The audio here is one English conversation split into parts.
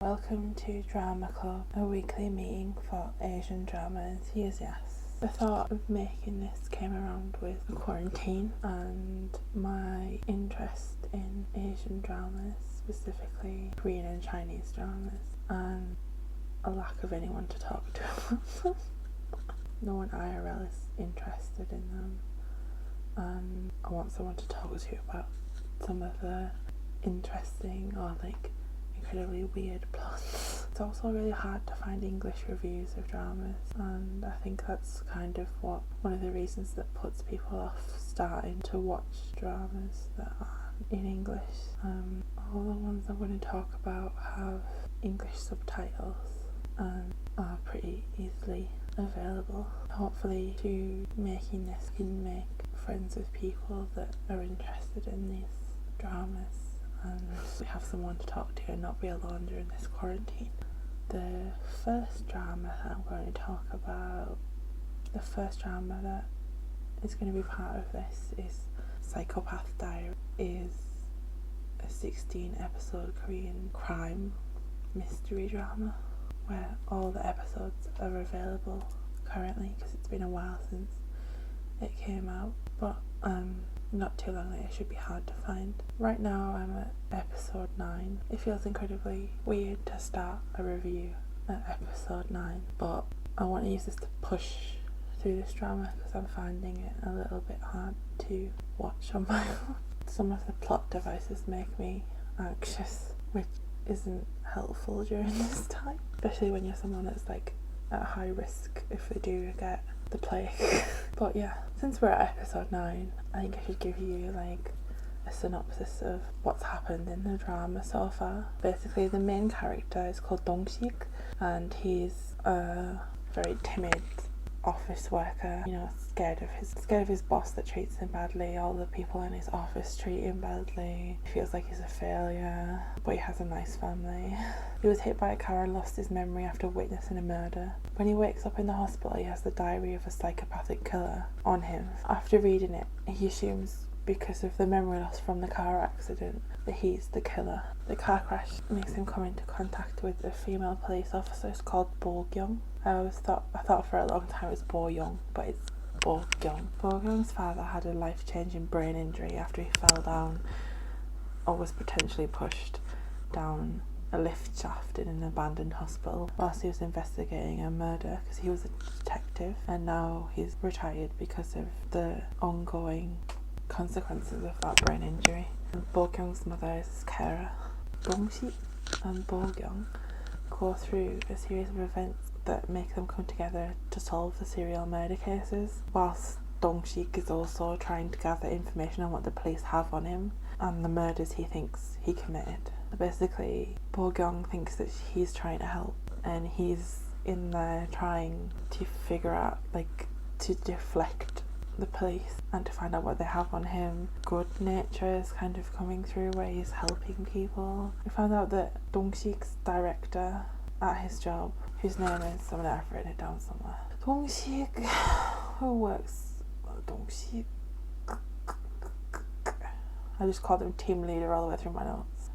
Welcome to Drama Club, a weekly meeting for Asian drama enthusiasts. The thought of making this came around with the quarantine and my interest in Asian dramas, specifically Korean and Chinese dramas, and a lack of anyone to talk to. No one IRL is interested in them, and I want someone to talk to about some of the interesting or incredibly weird plots. It's also really hard to find English reviews of dramas, and I think that's kind of one of the reasons that puts people off starting to watch dramas that aren't in English. All the ones I'm going to talk about have English subtitles and are pretty easily available. Hopefully, through making this, we can make friends with people that are interested in these dramas, and we have someone to talk to and not be alone during this quarantine. The first drama that I'm going to talk about, the first drama that is going to be part of this is Psychopath Diary. Is a 16 episode Korean crime mystery drama where all the episodes are available currently because it's been a while since it came out, but not too long later. It should be hard to find. Right now I'm at episode 9. It feels incredibly weird to start a review at episode 9, but I want to use this to push through this drama because I'm finding it a little bit hard to watch on my own. Some of the plot devices make me anxious, which isn't helpful during this time, especially when you're someone that's at high risk if they do get the plague. But yeah, since we're at episode 9, I think I should give you a synopsis of what's happened in the drama so far. Basically, the main character is called Dong-sik, and he's a very timid office worker, scared of his boss that treats him badly. All the people in his office treat him badly. He feels like he's a failure, but he has a nice family. He was hit by a car and lost his memory after witnessing a murder. When he wakes up in the hospital, he has the diary of a psychopathic killer on him. After reading it, he assumes, because of the memory loss from the car accident, that he's the killer. The car crash makes him come into contact with a female police officer called Bo Kyung. I thought for a long time it was Bo Young, but it's Bo Kyung. Bo Kyung's father had a life-changing brain injury after he fell down or was potentially pushed down a lift shaft in an abandoned hospital whilst he was investigating a murder, because he was a detective, and now he's retired because of the ongoing consequences of that brain injury. And Bo Kyung's mother is his carer. Dong-sik and Bo Kyung go through a series of events that make them come together to solve the serial murder cases, whilst Dong-sik is also trying to gather information on what the police have on him and the murders he thinks he committed. Basically, Bo Kyung thinks that he's trying to help, and he's in there trying to figure out, to deflect the police and to find out what they have on him. Good nature is kind of coming through where he's helping people. We found out that Dong-sik's director at his job, whose name is, I've written it down somewhere, Dong-sik, who works, Dong-sik, I just called him team leader all the way through my notes.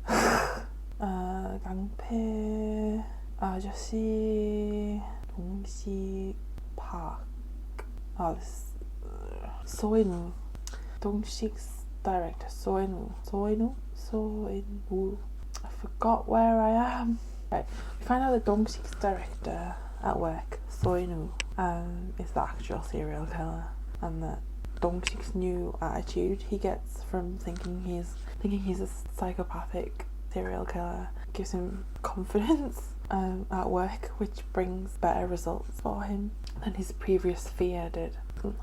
강패 아저씨, Dong-sik Park. This Soinu. Dong-sik's director, Soinu. I forgot where I am. Right, we find out that Dong-sik's director at work, Soinu, is the actual serial killer, and that Dong-sik's new attitude he gets from thinking he's a psychopathic serial killer gives him confidence at work, which brings better results for him than his previous fear did.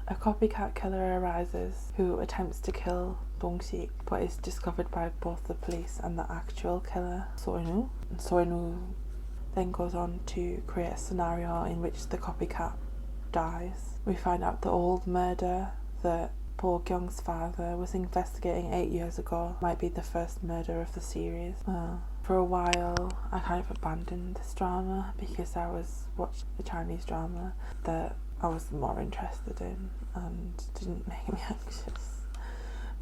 A copycat killer arises who attempts to kill Dong-sik, but is discovered by both the police and the actual killer, Soinu. And Soinu then goes on to create a scenario in which the copycat dies. We find out the old murder that Bo Kyung's father was investigating 8 years ago might be the first murder of the series. For a while I kind of abandoned this drama because I was watching the Chinese drama that I was more interested in and didn't make me anxious.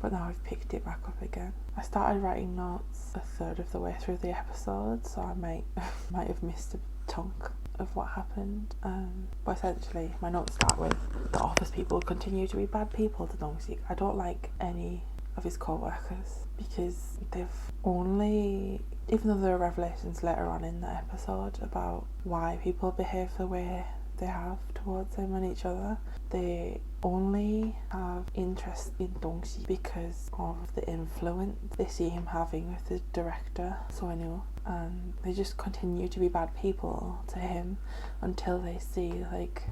but now I've picked it back up again. I started writing notes a third of the way through the episode, so I might have missed a chunk of what happened. But essentially, my notes start with the office people continue to be bad people to Dong-sik. I don't like any of his co-workers because they've only, even though there are revelations later on in the episode about why people behave the way they have towards him and each other, they only have interest in Dong-sik because of the influence they see him having with the director, So-eun, and they just continue to be bad people to him until they see like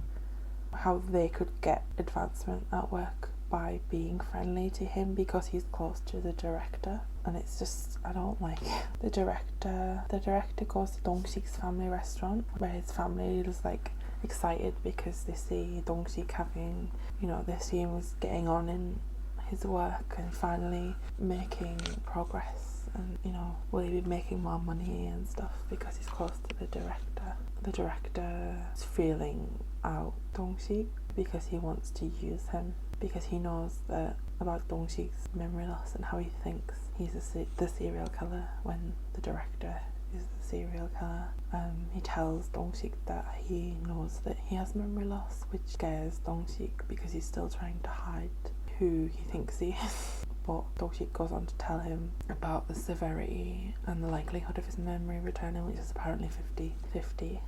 how they could get advancement at work by being friendly to him because he's close to the director. And it's just, I don't like it. The director goes to Dong-sik's family restaurant where his family is like excited because they see Dong-sik having, they see him was getting on in his work and finally making progress, and will he be making more money and stuff because he's close to the director. The director is feeling out Dong-sik because he wants to use him, because he knows that about Dong-sik's memory loss and how he thinks he's the serial killer when the director is the serial killer. He tells Dong-sik that he knows that he has memory loss, which scares Dong-sik because he's still trying to hide who he thinks he is. But Dong-sik goes on to tell him about the severity and the likelihood of his memory returning, which is apparently 58%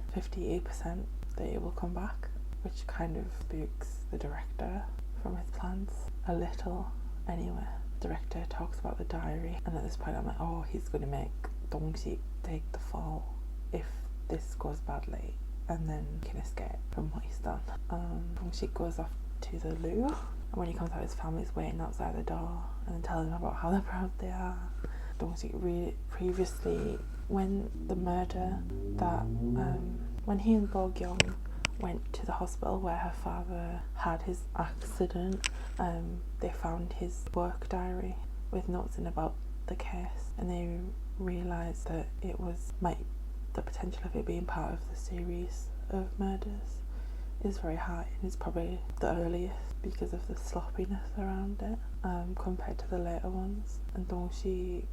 that it will come back, which kind of spooks the director from his plans a little. Anyway, the director talks about the diary, and at this point I'm like, oh, he's going to make Dong-sik take the fall if this goes badly, and then he can escape from what he's done. Dong-sik goes off to the loo, and when he comes out, his family's waiting outside the door and telling him about how they're proud they are. Dong-sik previously, when the murder that when he and Bo-kyung went to the hospital where her father had his accident, they found his work diary with notes in about the case, and they realised that the potential of it being part of the series of murders is very high, and it's probably the earliest because of the sloppiness around it compared to the later ones. And Dong-sik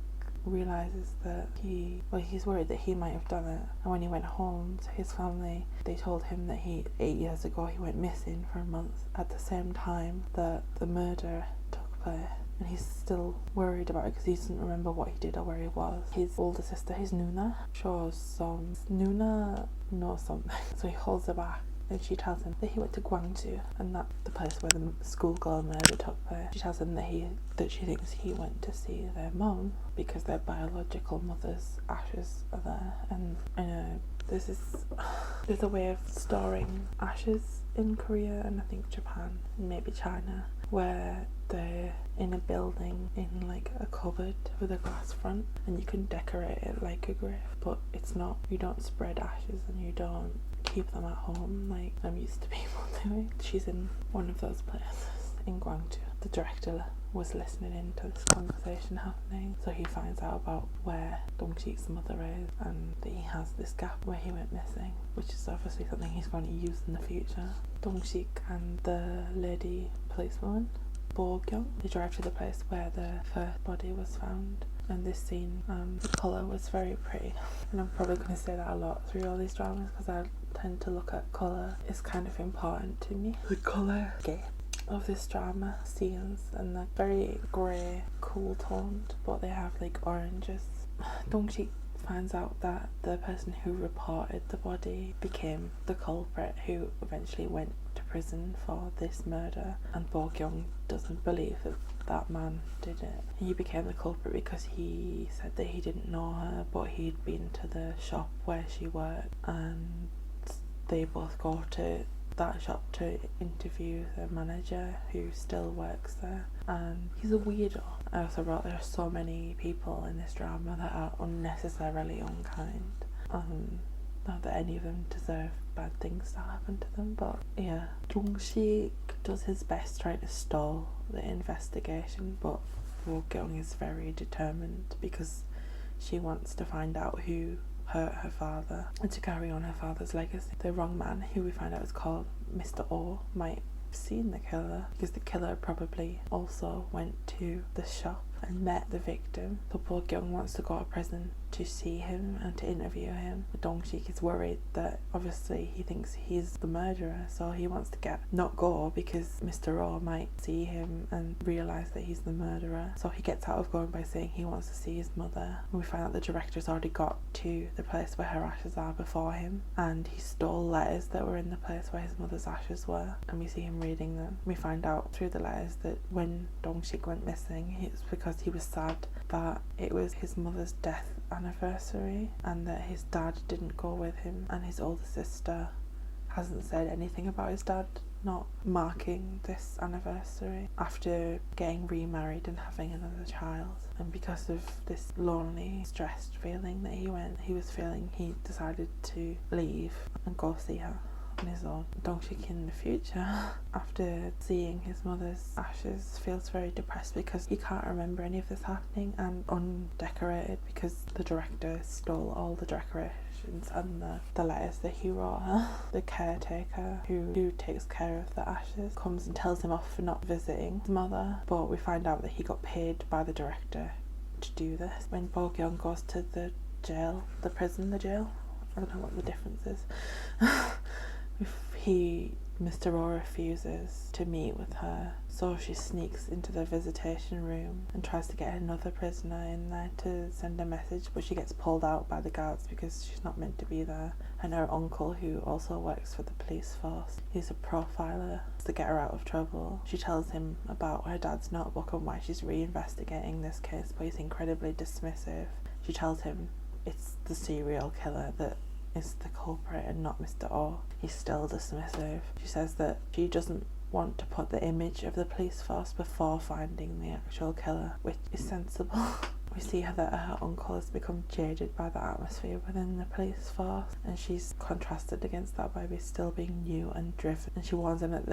realises that he's worried that he might have done it, and when he went home to his family, they told him that 8 years ago he went missing for a month at the same time that the murder took place, and he's still worried about it because he doesn't remember what he did or where he was. His older sister, his Nuna, Nuna knows something, so he holds her back, and she tells him that he went to Gwangju, and that's the place where the schoolgirl murder took place. She tells him that she thinks he went to see their mum because their biological mother's ashes are there. And I know there's a way of storing ashes in Korea and I think Japan and maybe China, where they're in a building in like a cupboard with a glass front, and you can decorate it like a grave, but it's not. You don't spread ashes and you don't keep them at home like I'm used to people doing. She's in one of those places in Gwangju. The director was listening into this conversation happening, so he finds out about where Dong-sik's mother is and that he has this gap where he went missing, which is obviously something he's going to use in the future. Dong-sik and the lady policewoman, Bo-kyung, they drive to the place where the first body was found. And this scene, the colour was very pretty, and I'm probably going to say that a lot through all these dramas because I tend to look at colour. It's kind of important to me. The colour of this drama scenes, and they're very grey, cool toned, but they have like oranges. Dong-sik finds out that the person who reported the body became the culprit who eventually went to prison for this murder, and Bo-kyung doesn't believe that man did it. He became the culprit because he said that he didn't know her, but he'd been to the shop where she worked, and they both go to that shop to interview the manager who still works there, and he's a weirdo. I also wrote there are so many people in this drama that are unnecessarily unkind. Not that any of them deserve bad things to happen to them, but yeah, Dong-sik does his best trying to stall the investigation, but Bo-kyung is very determined because she wants to find out who hurt her father and to carry on her father's legacy. The wrong man, who we find out is called Mr. O, might seen the killer, because the killer probably also went to the shop and met the victim. So Bo Kyung wants to go to prison to see him and to interview him. Dong Sik is worried that obviously he thinks he's the murderer, so he wants to not go because Mr. Oh might see him and realise that he's the murderer. So he gets out of going by saying he wants to see his mother. And we find out the director's already got to the place where her ashes are before him, and he stole letters that were in the place where his mother's ashes were, and we see him reading them. We find out through the letters that when Dong Sik went missing, it's because he was sad that it was his mother's death anniversary and that his dad didn't go with him, and his older sister hasn't said anything about his dad not marking this anniversary after getting remarried and having another child. And because of this lonely, stressed feeling that he was feeling, he decided to leave and go see her on his own. Dong Sik in the future, after seeing his mother's ashes, feels very depressed because he can't remember any of this happening, and undecorated because the director stole all the decorations and the letters that he wrote her. The caretaker who takes care of the ashes comes and tells him off for not visiting his mother, but we find out that he got paid by the director to do this. When Bo Kyung goes to the jail, the jail, I don't know what the difference is. Mr. Raw refuses to meet with her, so she sneaks into the visitation room and tries to get another prisoner in there to send a message, but she gets pulled out by the guards because she's not meant to be there. And her uncle, who also works for the police force, he's a profiler, to get her out of trouble. She tells him about her dad's notebook and why she's reinvestigating this case, but he's incredibly dismissive. She tells him it's the serial killer that is the culprit and not Mr. O. He's still dismissive. She says that she doesn't want to put the image of the police force before finding the actual killer, which is sensible. We see that her uncle has become jaded by the atmosphere within the police force, and she's contrasted against that by still being new and driven. And she warns him that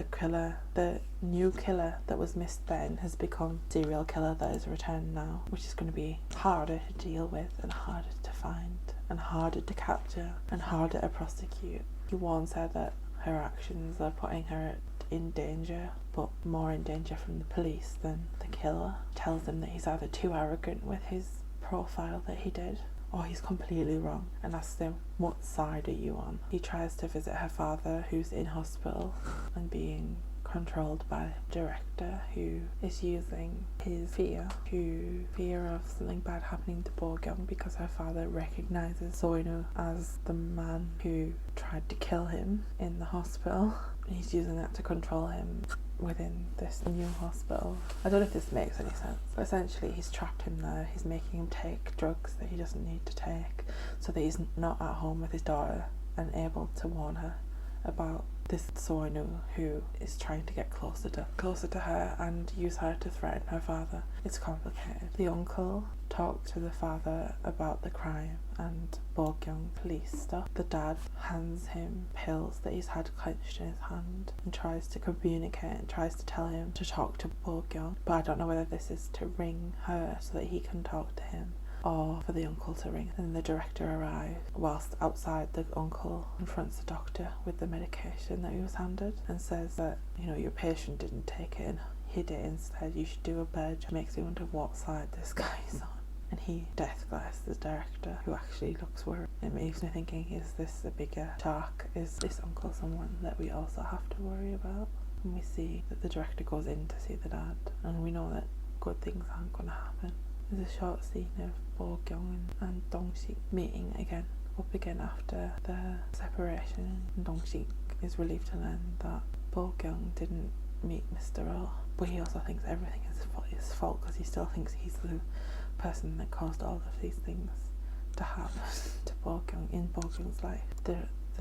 the new killer that was missed then, has become serial killer that is returned now, which is going to be harder to deal with and harder to find and harder to capture and harder to prosecute. He warns her that her actions are putting her in danger, but more in danger from the police than the killer. Tells him that he's either too arrogant with his profile that he did, or he's completely wrong, and asks him, what side are you on? He tries to visit her father, who's in hospital and being controlled by the director, who is using his fear of something bad happening to Bo Kyung, because her father recognises Soinu as the man who tried to kill him in the hospital. He's using that to control him within this new hospital. I don't know if this makes any sense, but essentially he's trapped him there. He's making him take drugs that he doesn't need to take, so that he's not at home with his daughter and able to warn her about this Soinu, who is trying to get closer to her and use her to threaten her father. It's complicated. The uncle talked to the father about the crime and Bo Kyung police stuff. The dad hands him pills that he's had clenched in his hand and tries to communicate and tries to tell him to talk to Bo Kyung, but I don't know whether this is to ring her so that he can talk to him, or for the uncle to ring. And the director arrives. Whilst outside, the uncle confronts the doctor with the medication that he was handed and says that, your patient didn't take it and hid it instead. You should do a bird. It makes me wonder what side this guy is on. And he death glares the director, who actually looks worried. It makes me thinking, is this a bigger shark? Is this uncle someone that we also have to worry about? And we see that the director goes in to see the dad, and we know that good things aren't going to happen. There's a short scene of Bo Kyung and Dong Sik meeting up again after the separation. And Dong Sik is relieved to learn that Bo Kyung didn't meet Mr. Oh, but he also thinks everything is his fault because he still thinks he's the person that caused all of these things to happen to Bo Kyung in Bo Kyung's life. The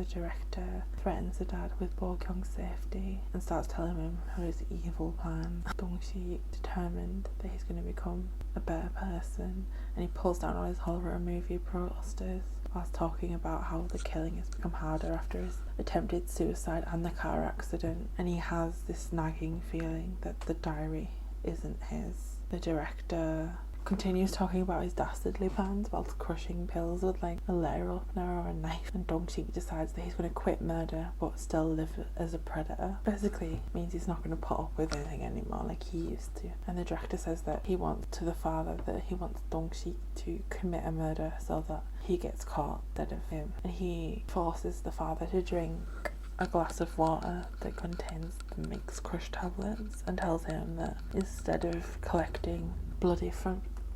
director threatens the dad with Bo Kyung's safety and starts telling him his evil plan. Dong Sik, determined that he's going to become a better person, and he pulls down all his horror movie posters whilst talking about how the killing has become harder after his attempted suicide and the car accident, and he has this nagging feeling that the diary isn't his. The director continues talking about his dastardly plans whilst crushing pills with like a letter opener or a knife, and Dong-sik decides that he's going to quit murder but still live as a predator. Basically means he's not going to put up with anything anymore like he used to. And the director says that he wants to the father that he wants Dong-sik to commit a murder so that he gets caught instead of him, and he forces the father to drink a glass of water that contains the mixed crushed tablets and tells him that instead of collecting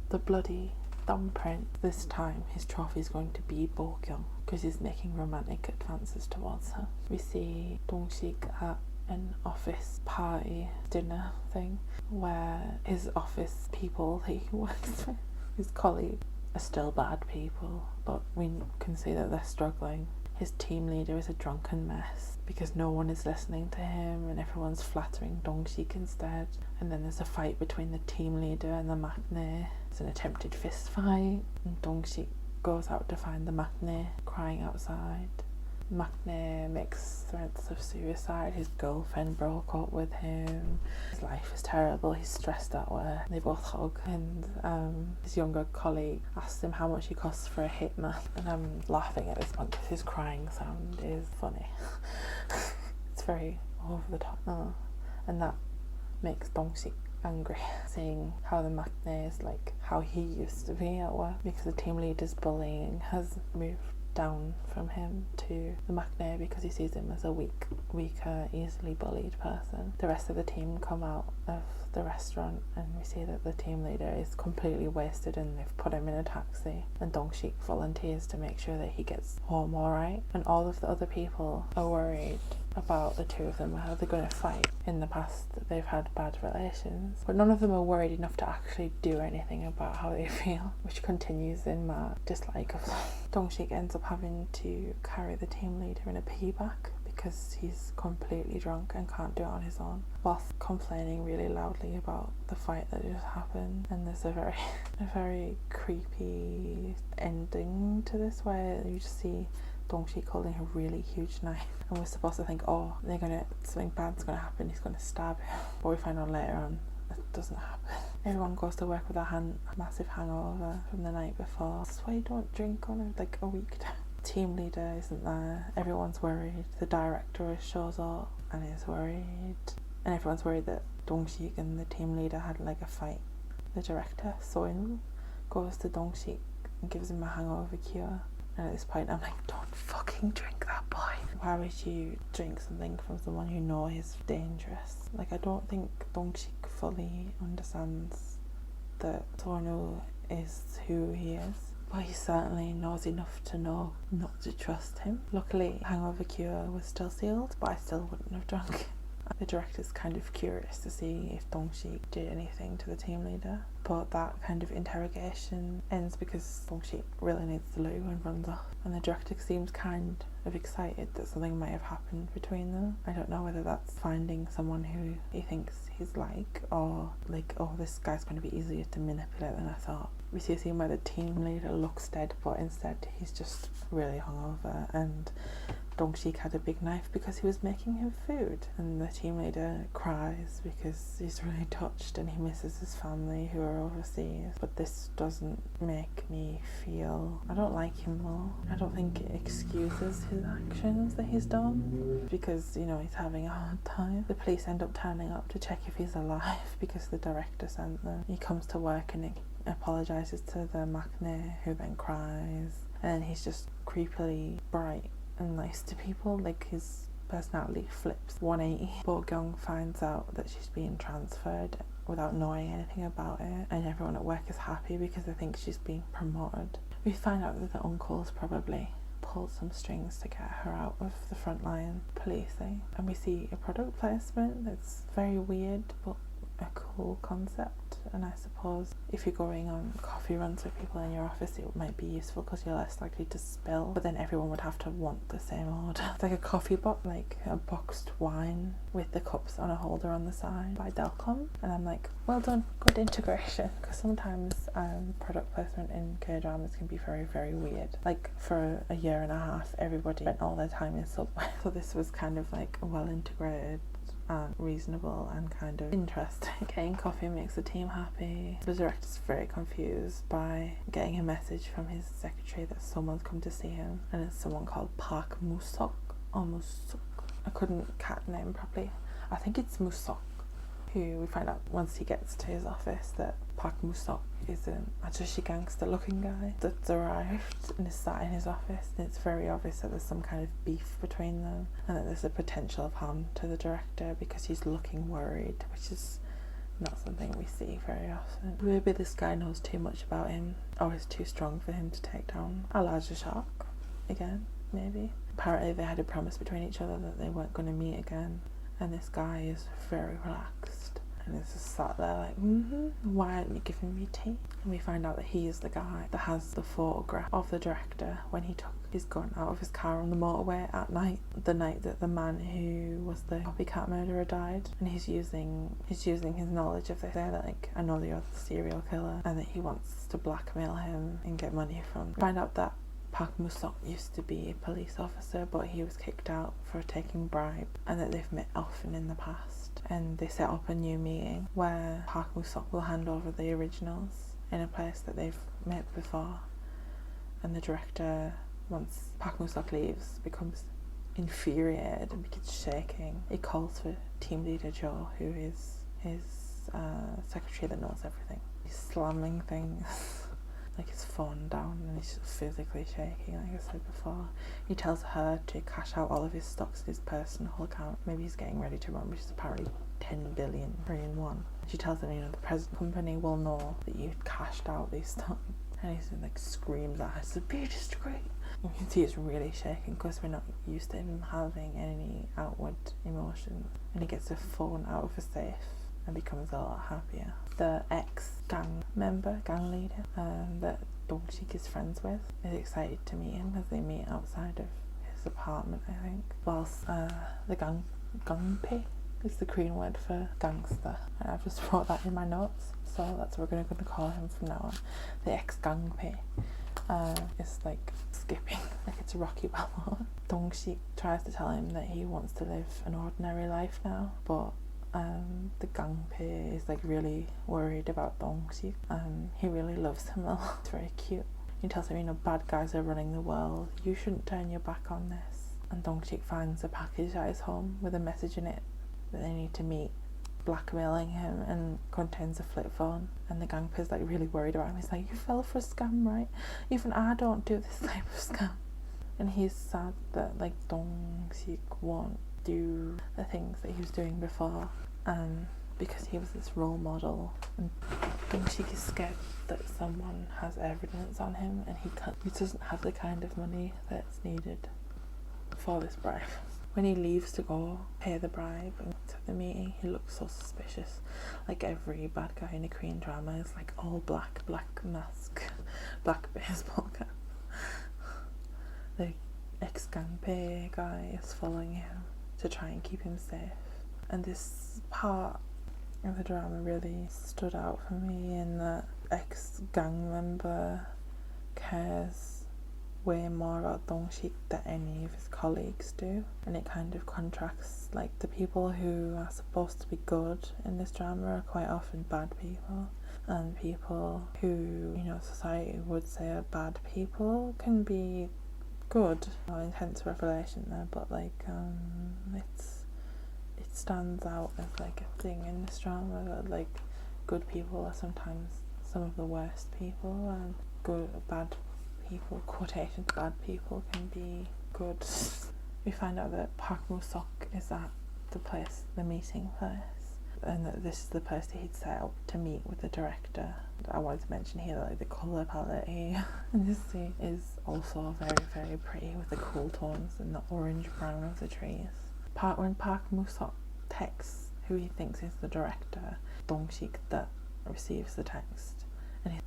the bloody thumbprint, this time his trophy is going to be Bo-kyung because he's making romantic advances towards her. We see Dong-sik at an office party dinner thing where his office people he works with, his colleagues, are still bad people, but we can see that they're struggling. His team leader is a drunken mess because no one is listening to him and everyone's flattering Dong-sik instead. And then there's a fight between the team leader and the maknae. It's an attempted fist fight, and Dong-sik goes out to find the maknae crying outside. Maknae makes threats of suicide. His girlfriend broke up with him. His life is terrible. He's stressed at work. They both hug, and his younger colleague asks him how much he costs for a hitman. And I'm laughing at this point because his crying sound is funny. It's very over the top. And that makes Dong-sik angry, seeing how the maknae is like how he used to be at work, because the team leader's bullying has moved down from him to the maknae because he sees him as a weaker, easily bullied person. The rest of the team come out of the restaurant and we see that the team leader is completely wasted and they've put him in a taxi, and Dong-sik volunteers to make sure that he gets home alright, and all of the other people are worried about the two of them, how they're going to fight. In the past they've had bad relations, but none of them are worried enough to actually do anything about how they feel, which continues in my dislike of them. Dong-sik ends up having to carry the team leader in a piggyback because he's completely drunk and can't do it on his own, whilst complaining really loudly about the fight that just happened. And there's a very creepy ending to this where you just see Dong-sik holding a really huge knife, and we're supposed to think, oh, something bad's gonna happen, he's gonna stab him, but we find out later on it doesn't happen. Everyone goes to work with a massive hangover from the night before. That's why you don't drink on a weekday. Team leader isn't there, everyone's worried. The director shows up and is worried, and everyone's worried that Dong-sik and the team leader had like a fight. The director, So-in, goes to Dong-sik and gives him a hangover cure. And at this point I'm like, don't fucking drink that, boy. Why would you drink something from someone you know is dangerous? Like, I don't think Dong-sik fully understands that So-in is who he is, but he certainly knows enough to know not to trust him. Luckily, hangover cure was still sealed, but I still wouldn't have drunk. The director's kind of curious to see if Dong-sik did anything to the team leader, but that kind of interrogation ends because Dong-sik really needs the loo and runs off, and the director seems kind of excited that something might have happened between them. I don't know whether that's finding someone who he thinks he's like, or like, oh, this guy's going to be easier to manipulate than I thought. We see a scene where the team leader looks dead, but instead he's just really hungover, and Dong-sik had a big knife because he was making him food, and the team leader cries because he's really touched and he misses his family who are overseas. But this doesn't make me feel, I don't like him more. I don't think it excuses his actions that he's done, because, you know, he's having a hard time. The police end up turning up to check if he's alive because the director sent them. He comes to work and he apologises to the maknae, who then cries, and he's just creepily bright and nice to people. Like, his personality flips 180. Bo-kyung finds out that she's being transferred without knowing anything about it, and everyone at work is happy because they think she's being promoted. We find out that the uncles probably pulled some strings to get her out of the frontline policing, and we see a product placement that's very weird but a cool concept. And I suppose if you're going on coffee runs with people in your office, it might be useful because you're less likely to spill, but then everyone would have to want the same order. It's like a coffee box, like a boxed wine with the cups on a holder on the side by Delcom, and I'm like, well done, good integration, because sometimes product placement in K-dramas can be very, very weird. Like, for a year and a half everybody spent all their time in Subway, so this was kind of like a well integrated and reasonable and kind of interesting. Getting coffee makes the team happy. The director's very confused by getting a message from his secretary that someone's come to see him, and it's someone called Park Musok or Musok. I couldn't cat name properly. I think it's Musok, who we find out once he gets to his office that Park Musok is an ajushi gangster looking guy that's arrived and is sat in his office, and it's very obvious that there's some kind of beef between them and that there's a potential of harm to the director because he's looking worried, which is not something we see very often. Maybe this guy knows too much about him, or is too strong for him to take down a larger shark again, maybe. Apparently they had a promise between each other that they weren't going to meet again, and this guy is very relaxed and is just sat there like, why aren't you giving me tea? And we find out that he is the guy that has the photograph of the director when he took his gun out of his car on the motorway at night, the night that the man who was the copycat murderer died. And he's using his knowledge of this, like, I know you're the serial killer, and that he wants to blackmail him and get money from. Find out that Park Musok used to be a police officer, but he was kicked out for taking bribe, and that they've met often in the past. And they set up a new meeting where Park Musok will hand over the originals in a place that they've met before. And the director, once Park Musok leaves, becomes infuriated and begins shaking. He calls for team leader Joe, who is his secretary that knows everything. He's slamming things like his phone down, and he's physically shaking, like I said before. He tells her to cash out all of his stocks in his personal account. Maybe he's getting ready to run, which is apparently 10 billion Korean won. She tells him, the present company will know that you've cashed out these stocks. And he like screams at her, it's a be discreet. You can see it's really shaking because we're not used to him having any outward emotions. And he gets a phone out of a safe and becomes a lot happier. The ex-gang leader that Dong-sik is friends with is excited to meet him as they meet outside of his apartment, I think. Whilst the gangpe is the Korean word for gangster, and I've just wrote that in my notes, so that's what we're going to call him from now on. The ex-gangpe is like skipping, like it's Rocky Balboa. Dong-sik tries to tell him that he wants to live an ordinary life now, but the gangpe is like really worried about Dong-sik. He really loves him a lot. It's very cute. He tells him, bad guys are running the world. You shouldn't turn your back on this. And Dong-sik finds a package at his home with a message in it that they need to meet, blackmailing him, and contains a flip phone. And the gangpe is like really worried about him. He's like, you fell for a scam, right? Even I don't do this type of scam. And he's sad that like Dong-sik won't do the things that he was doing before, because he was this role model, and Dong-sik is scared that someone has evidence on him, and he doesn't have the kind of money that's needed for this bribe. When he leaves to go pay the bribe and to the meeting, he looks so suspicious. Like every bad guy in a Korean drama is like all black mask, black baseball cap. The ex-gangpe guy is following him to try and keep him safe. And this part of the drama really stood out for me in that ex-gang member cares way more about Dong-sik than any of his colleagues do. And it kind of contrasts, like, the people who are supposed to be good in this drama are quite often bad people. And people who, society would say are bad people can be good. Intense revelation there, but it stands out as like a thing in this drama that like good people are sometimes some of the worst people, and bad people, quotations, bad people can be good. We find out that Park Musok is at the meeting place, and that this is the place that he'd set up to meet with the director. I wanted to mention here that like, the colour palette in this scene is also very, very pretty with the cool tones and the orange brown of the trees. When Park Musok texts who he thinks is the director, Dong-sik that receives the text,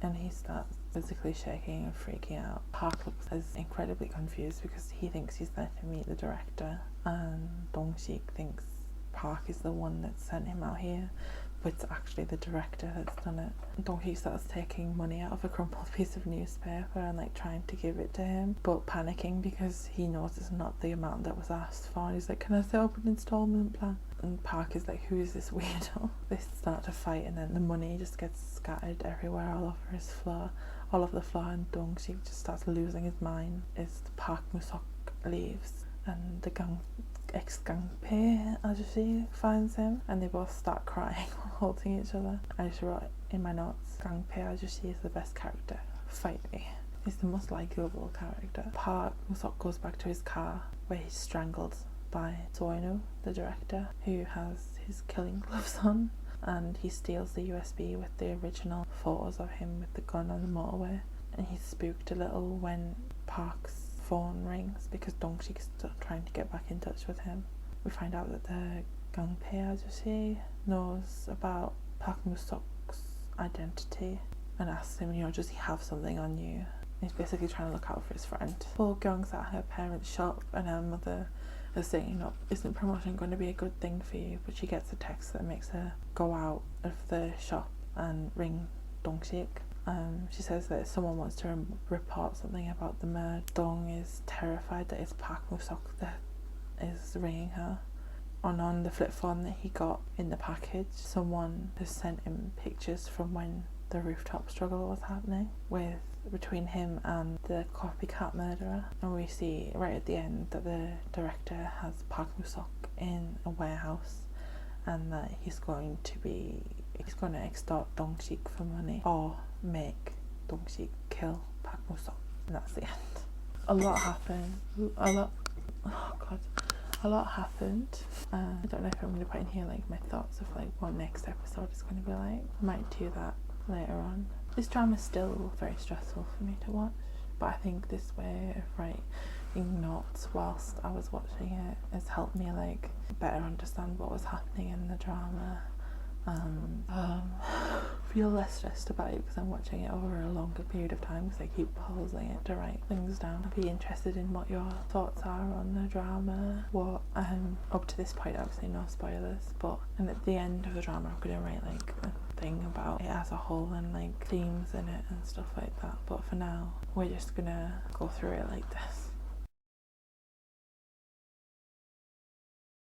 and he starts physically shaking and freaking out. Park looks as incredibly confused because he thinks he's there to meet the director, and Dong-sik thinks Park is the one that sent him out here but it's actually the director that's done it. Donkey starts taking money out of a crumpled piece of newspaper and like trying to give it to him, but panicking because he knows it's not the amount that was asked for. And he's like, can I set up an installment plan? And Park is like, who is this weirdo? They start to fight, and then the money just gets scattered everywhere all over his floor, all over the floor, and Dong-sik just starts losing his mind as Park Musok leaves, and the ex-gangpei Ajushi finds him, and they both start crying while holding each other. I just wrote in my notes, Gangpei Ajushi is the best character. Fight me. He's the most likeable character. Park Musok goes back to his car where he's strangled by Soinu, the director, who has his killing gloves on, and he steals the USB with the original photos of him with the gun on the motorway. And he's spooked a little when Park's phone rings because Dong-sik is still trying to get back in touch with him. We find out that the Gangpei Ajushi knows about Park Musok's identity and asks him, does he have something on you? He's basically trying to look out for his friend. Bo Kyung's at her parents' shop, and her mother is saying, isn't promotion going to be a good thing for you? But she gets a text that makes her go out of the shop and ring Dong-sik. She says that someone wants to report something about the murder. Dong is terrified that it's Park Musok that is ringing her. And on the flip phone that he got in the package, someone has sent him pictures from when the rooftop struggle was happening between him and the copycat murderer. And we see right at the end that the director has Park Musok in a warehouse, and that he's going to extort Dong-sik for money or make Dong-sik kill Park Musok. And that's the end. A lot happened. A lot happened. I don't know if I'm going to put in here like my thoughts of like what next episode is going to be like. I might do that later on. This drama is still very stressful for me to watch, but I think this way of writing notes whilst I was watching it has helped me like better understand what was happening in the drama. Feel less stressed about it because I'm watching it over a longer period of time because I keep pausing it to write things down. I'd be interested in what your thoughts are on the drama. What up to this point, obviously no spoilers, and at the end of the drama I'm gonna write like a thing about it as a whole and like themes in it and stuff like that. But for now we're just gonna go through it like this.